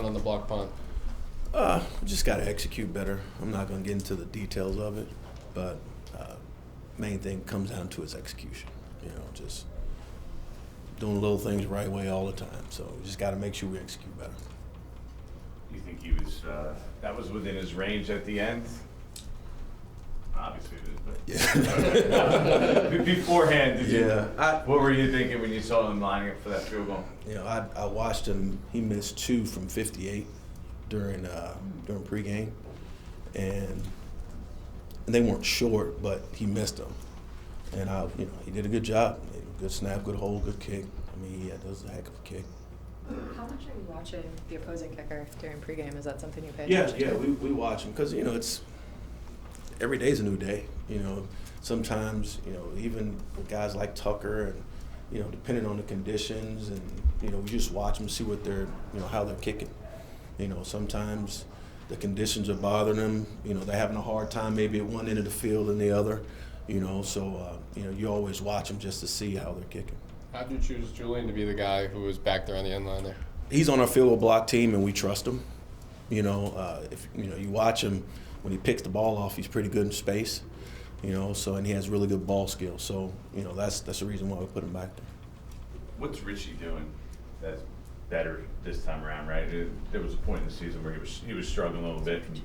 on the block punt? Just got to execute better. I'm not going to get into the details of it, but main thing comes down to its execution. Just doing little things the right way all the time. So we just got to make sure we execute better. You think he was that was within his range at the end? Obviously it is, but Yeah. beforehand, Yeah. what were you thinking when you saw him lining up for that field goal? I watched him. He missed 2 from 58 during pregame, and they weren't short, but he missed them. And he did a good job. Good snap, good hold, good kick. I mean, that was a heck of a kick. How much are you watching the opposing kicker during pregame? Is that something you pay attention to? Yeah, we watch him because it's every day's a new day. Sometimes even with guys like Tucker and depending on the conditions and we just watch them, see what they're how they're kicking. Sometimes the conditions are bothering them. They're having a hard time maybe at one end of the field than the other. So you always watch them just to see how they're kicking. How'd you choose Julian to be the guy who was back there on the end line there? He's on our field goal block team, and we trust him. If you watch him when he picks the ball off, he's pretty good in space. And he has really good ball skills. So that's the reason why we put him back there. What's Richie doing that's better this time around? Right, there was a point in the season where he was struggling a little bit. And you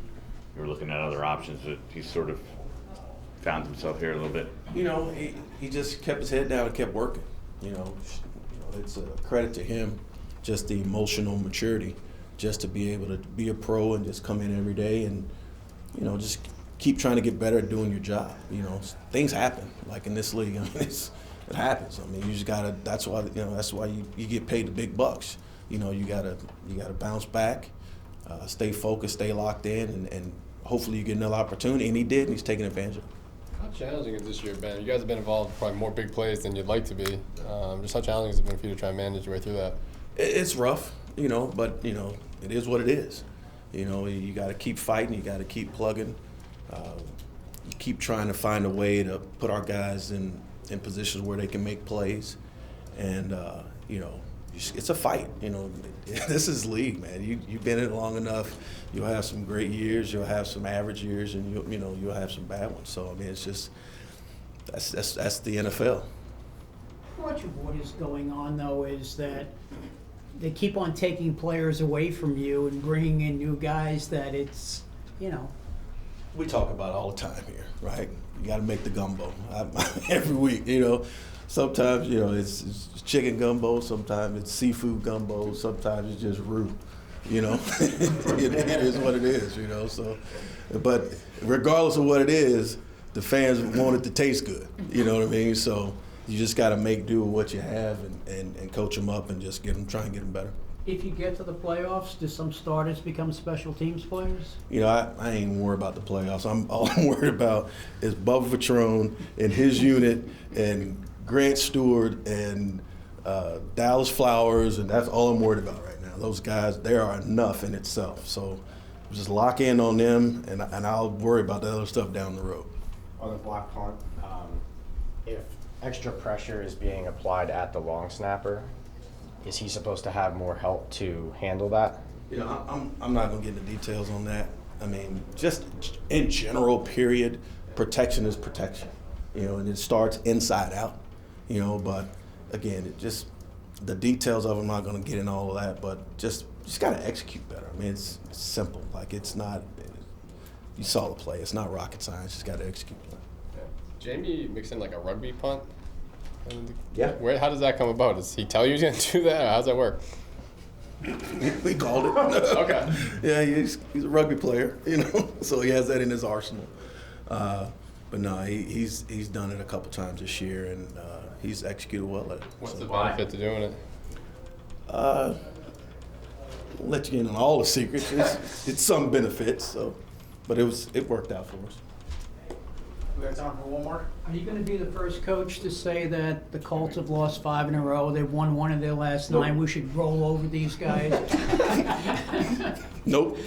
were looking at other options, but he sort of found himself here a little bit. He just kept his head down and kept working. It's a credit to him, just the emotional maturity, just to be able to be a pro and just come in every day and, just keep trying to get better at doing your job. Things happen, like in this league. I mean, it happens. I mean, you just gotta. That's why you get paid the big bucks. You gotta bounce back, stay focused, stay locked in, and hopefully you get another opportunity. And he did, and he's taking advantage of it. How challenging has this year been? You guys have been involved in probably more big plays than you'd like to be. Just how challenging has it been for you to try and manage your way through that? It's rough, but it is what it is. You got to keep fighting. You got to keep plugging. You keep trying to find a way to put our guys in positions where they can make plays, and it's a fight. This is league, man. You've been in it long enough. You'll have some great years. You'll have some average years, and you'll have some bad ones. So I mean, it's just that's the NFL. Much of what is going on, though, is that they keep on taking players away from you and bringing in new guys that it's. We talk about it all the time here, right? You got to make the gumbo every week. Sometimes it's chicken gumbo. Sometimes it's seafood gumbo. Sometimes it's just roux. It is what it is. So, but regardless of what it is, the fans want it to taste good. You know what I mean? So you just got to make do with what you have and coach them up and just try and get them better. If you get to the playoffs, do some starters become special teams players? I ain't worried about the playoffs. All I'm worried about is Bubba Vitrone and his unit and Grant Stewart and Dallas Flowers, and that's all I'm worried about right now. Those guys, they are enough in itself. So just lock in on them, and I'll worry about the other stuff down the road. On the block punt, if extra pressure is being applied at the long snapper, is he supposed to have more help to handle that? I'm not going to get into details on that. I mean, just in general, period, protection is protection, and it starts inside out, but again, it just, the details of it, I'm not going to get in all of that, but just got to execute better. I mean, it's simple. Like, it's not, you saw the play. It's not rocket science. Just got to execute. Yeah. Jamie mixed in like a rugby punt. Yeah. How does that come about? Does he tell you he's going to do that? Or how's that work? We called it. Okay. Yeah, he's a rugby player, so he has that in his arsenal. But no, he's done it a couple times this year, and he's executed well at it. What's the benefit to doing it? I'll let you in on all the secrets. It's some benefits, but it worked out for us. We got time for one more. Are you going to be the first coach to say that the Colts have lost 5 in a row? They've won 1 of their last 9. We should roll over these guys? Nope.